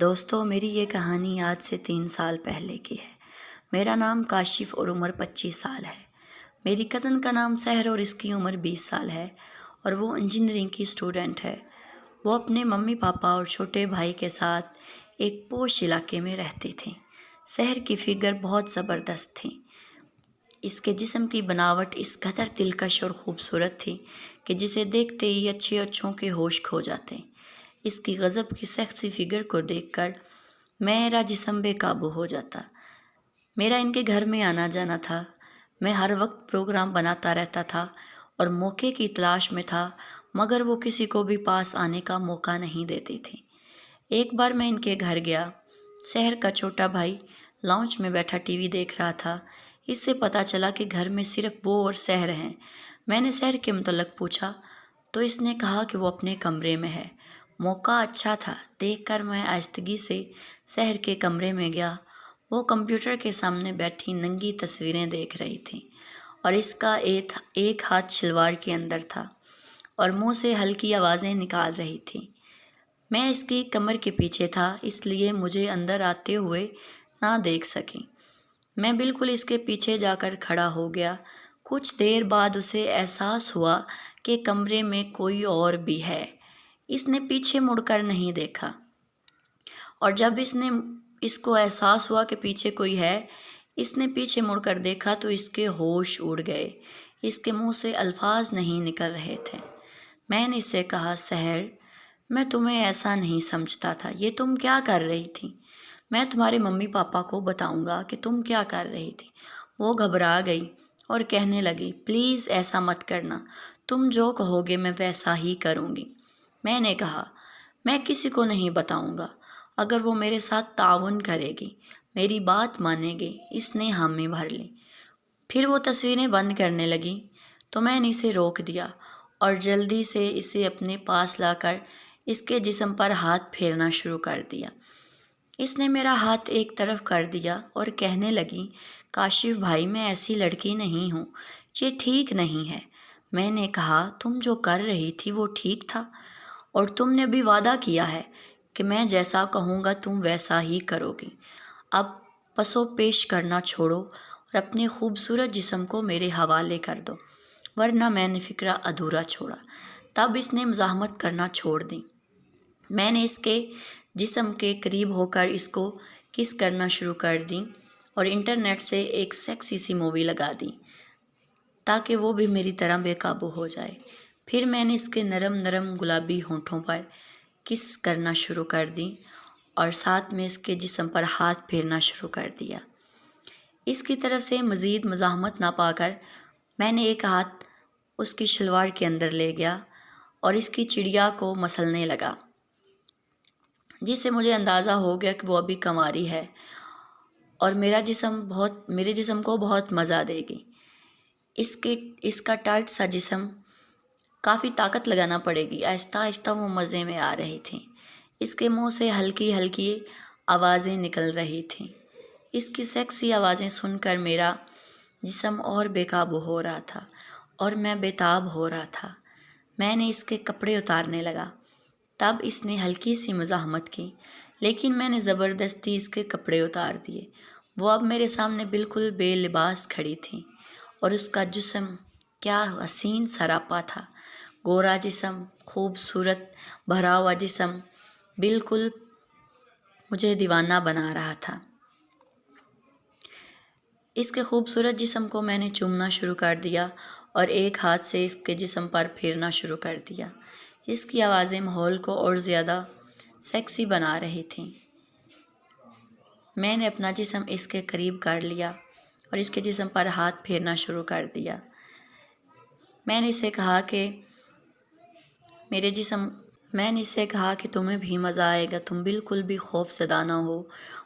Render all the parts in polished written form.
دوستو، میری یہ کہانی آج سے 3 سال پہلے کی ہے۔ میرا نام کاشف اور عمر 25 سال ہے۔ میری کزن کا نام سحر اور اس کی عمر 20 سال ہے اور وہ انجینئرنگ کی اسٹوڈنٹ ہے۔ وہ اپنے ممی پاپا اور چھوٹے بھائی کے ساتھ ایک پوش علاقے میں رہتی تھیں۔ سحر کی فگر بہت زبردست تھی۔ اس کے جسم کی بناوٹ اس قدر دلکش اور خوبصورت تھی کہ جسے دیکھتے ہی اچھے اچھوں کے ہوش کھو جاتے۔ اس کی غضب کی سیکسی فگر کو دیکھ کر میرا جسم بے قابو ہو جاتا۔ میرا ان کے گھر میں آنا جانا تھا۔ میں ہر وقت پروگرام بناتا رہتا تھا اور موقع کی تلاش میں تھا، مگر وہ کسی کو بھی پاس آنے کا موقع نہیں دیتی تھی۔ ایک بار میں ان کے گھر گیا۔ سحر کا چھوٹا بھائی لاؤنج میں بیٹھا ٹی وی دیکھ رہا تھا۔ اس سے پتہ چلا کہ گھر میں صرف وہ اور سحر ہیں۔ میں نے سحر کے متعلق پوچھا تو اس نے کہا کہ وہ اپنے کمرے میں ہے۔ موقع اچھا تھا دیکھ کر میں آہستگی سے سحر کے کمرے میں گیا۔ وہ کمپیوٹر کے سامنے بیٹھی ننگی تصویریں دیکھ رہی تھی اور اس کا ایک ہاتھ شلوار کے اندر تھا اور منہ سے ہلکی آوازیں نکال رہی تھی۔ میں اس کی کمر کے پیچھے تھا، اس لیے مجھے اندر آتے ہوئے نہ دیکھ سکی۔ میں بالکل اس کے پیچھے جا کر کھڑا ہو گیا۔ کچھ دیر بعد اسے احساس ہوا کہ کمرے میں کوئی اور بھی ہے۔ اس نے پیچھے مڑ کر نہیں دیکھا اور جب اس کو احساس ہوا کہ پیچھے کوئی ہے، اس نے پیچھے مڑ کر دیکھا تو اس کے ہوش اڑ گئے۔ اس کے منہ سے الفاظ نہیں نکل رہے تھے۔ میں نے اس سے کہا، سحر، میں تمہیں ایسا نہیں سمجھتا تھا۔ یہ تم کیا کر رہی تھی؟ میں تمہارے ممی پاپا کو بتاؤں گا کہ تم کیا کر رہی تھی۔ وہ گھبرا گئی اور کہنے لگی، پلیز ایسا مت کرنا، تم جو کہو گے میں ویسا ہی کروں گی۔ میں نے کہا، میں کسی کو نہیں بتاؤں گا اگر وہ میرے ساتھ تعاون کرے گی، میری بات مانے گی۔ اس نے حامی بھر لی۔ پھر وہ تصویریں بند کرنے لگی تو میں نے اسے روک دیا اور جلدی سے اسے اپنے پاس لا کر اس کے جسم پر ہاتھ پھیرنا شروع کر دیا۔ اس نے میرا ہاتھ ایک طرف کر دیا اور کہنے لگی، کاشف بھائی، میں ایسی لڑکی نہیں ہوں، یہ ٹھیک نہیں ہے۔ میں نے کہا، تم جو کر رہی تھی وہ ٹھیک تھا اور تم نے بھی وعدہ کیا ہے کہ میں جیسا کہوں گا تم ویسا ہی کرو گی۔ اب پس و پیش کرنا چھوڑو اور اپنے خوبصورت جسم کو میرے حوالے کر دو، ورنہ میں نے فکرہ ادھورا چھوڑا۔ تب اس نے مزاحمت کرنا چھوڑ دی۔ میں نے اس کے جسم کے قریب ہو کر اس کو کس کرنا شروع کر دی اور انٹرنیٹ سے ایک سیکسی سی مووی لگا دی تاکہ وہ بھی میری طرح بے قابو ہو جائے۔ پھر میں نے اس کے نرم نرم گلابی ہونٹوں پر کس کرنا شروع کر دی اور ساتھ میں اس کے جسم پر ہاتھ پھیرنا شروع کر دیا۔ اس کی طرف سے مزید مزاحمت نہ پا کر میں نے ایک ہاتھ اس کی شلوار کے اندر لے گیا اور اس کی چڑیا کو مسلنے لگا، جس سے مجھے اندازہ ہو گیا کہ وہ ابھی کنواری ہے اور میرے جسم کو بہت مزہ دے گی۔ اس کا ٹائٹ سا جسم کافی طاقت لگانا پڑے گی۔ آہستہ آہستہ وہ مزے میں آ رہی تھی۔ اس کے منہ سے ہلکی ہلکی آوازیں نکل رہی تھیں۔ اس کی سیکسی آوازیں سن کر میرا جسم اور بے قابو ہو رہا تھا اور میں بےتاب ہو رہا تھا۔ میں نے اس کے کپڑے اتارنے لگا۔ تب اس نے ہلکی سی مزاحمت کی، لیکن میں نے زبردستی اس کے کپڑے اتار دیے۔ وہ اب میرے سامنے بالکل بے لباس کھڑی تھی اور اس کا جسم کیا حسین سراپا تھا۔ گورا جسم، خوبصورت بھرا ہوا جسم، بالکل مجھے دیوانہ بنا رہا تھا۔ اس کے خوبصورت جسم کو میں نے چومنا شروع کر دیا اور ایک ہاتھ سے اس کے جسم پر پھیرنا شروع کر دیا۔ اس کی آوازیں ماحول کو اور زیادہ سیکسی بنا رہی تھیں۔ میں نے اپنا جسم اس کے قریب کر لیا اور اس کے جسم پر ہاتھ پھیرنا شروع کر دیا۔ میں نے اس سے کہا کہ تمہیں بھی مزہ آئے گا، تم بالکل بھی خوف زدہ نہ ہو۔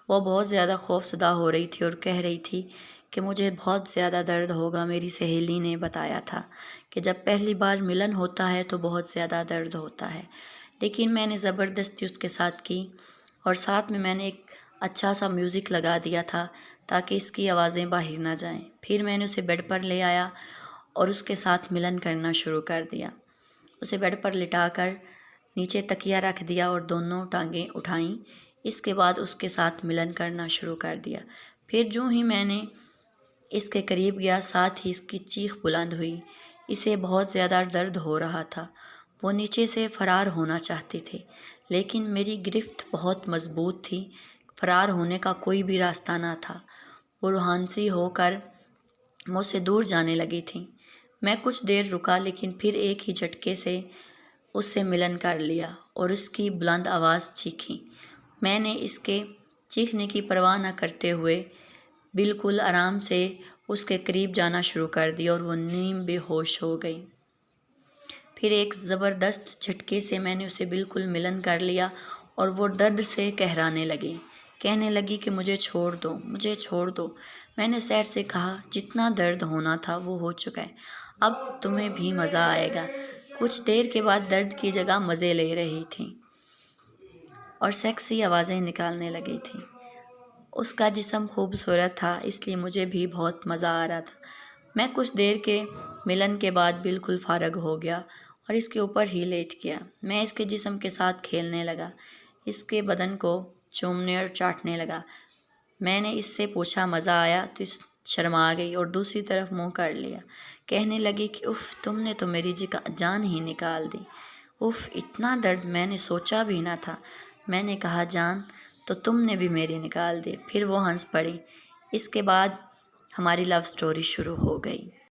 وہ بہت زیادہ خوف زدہ ہو رہی تھی اور کہہ رہی تھی کہ مجھے بہت زیادہ درد ہوگا۔ میری سہیلی نے بتایا تھا کہ جب پہلی بار ملن ہوتا ہے تو بہت زیادہ درد ہوتا ہے، لیکن میں نے زبردستی اس کے ساتھ کی اور ساتھ میں نے ایک اچھا سا میوزک لگا دیا تھا تاکہ اس کی آوازیں باہر نہ جائیں۔ پھر میں نے اسے بیڈ پر لے آیا اور اس کے ساتھ ملن کرنا شروع کر دیا۔ اسے بیڈ پر لٹا کر نیچے تکیہ رکھ دیا اور دونوں ٹانگیں اٹھائیں۔ اس کے بعد اس کے ساتھ ملن کرنا شروع کر دیا۔ پھر جو ہی میں نے اس کے قریب گیا، ساتھ ہی اس کی چیخ بلند ہوئی۔ اسے بہت زیادہ درد ہو رہا تھا۔ وہ نیچے سے فرار ہونا چاہتے تھے، لیکن میری گرفت بہت مضبوط تھی۔ فرار ہونے کا کوئی بھی راستہ نہ تھا۔ وہ روحانسی ہو کر مجھ سے دور جانے لگی تھیں۔ میں کچھ دیر رکا، لیکن پھر ایک ہی جھٹکے سے اس سے ملن کر لیا اور اس کی بلند آواز چیخی۔ میں نے اس کے چیخنے کی پرواہ نہ کرتے ہوئے بالکل آرام سے اس کے قریب جانا شروع کر دیا اور وہ نیم بے ہوش ہو گئی۔ پھر ایک زبردست جھٹکے سے میں نے اسے بالکل ملن کر لیا اور وہ درد سے قہرانے لگی، کہنے لگی کہ مجھے چھوڑ دو، مجھے چھوڑ دو۔ میں نے سحر سے کہا، جتنا درد ہونا تھا وہ ہو چکا ہے، اب تمہیں بھی مزہ آئے گا۔ کچھ دیر کے بعد درد کی جگہ مزے لے رہی تھیں اور سیکسی آوازیں نکالنے لگی تھیں۔ اس کا جسم خوبصورت تھا، اس لیے مجھے بھی بہت مزہ آ رہا تھا۔ میں کچھ دیر کے ملن کے بعد بالکل فارغ ہو گیا اور اس کے اوپر ہی لیٹ گیا۔ میں اس کے جسم کے ساتھ کھیلنے لگا، اس کے بدن کو چومنے اور چاٹنے لگا۔ میں نے اس سے پوچھا مزہ آیا تو اس شرما گئی اور دوسری طرف منہ کر لیا، کہنے لگی کہ اف، تم نے تو میری جان ہی نکال دی۔ اف، اتنا درد میں نے سوچا بھی نہ تھا۔ میں نے کہا، جان تو تم نے بھی میری نکال دی۔ پھر وہ ہنس پڑی۔ اس کے بعد ہماری لو سٹوری شروع ہو گئی۔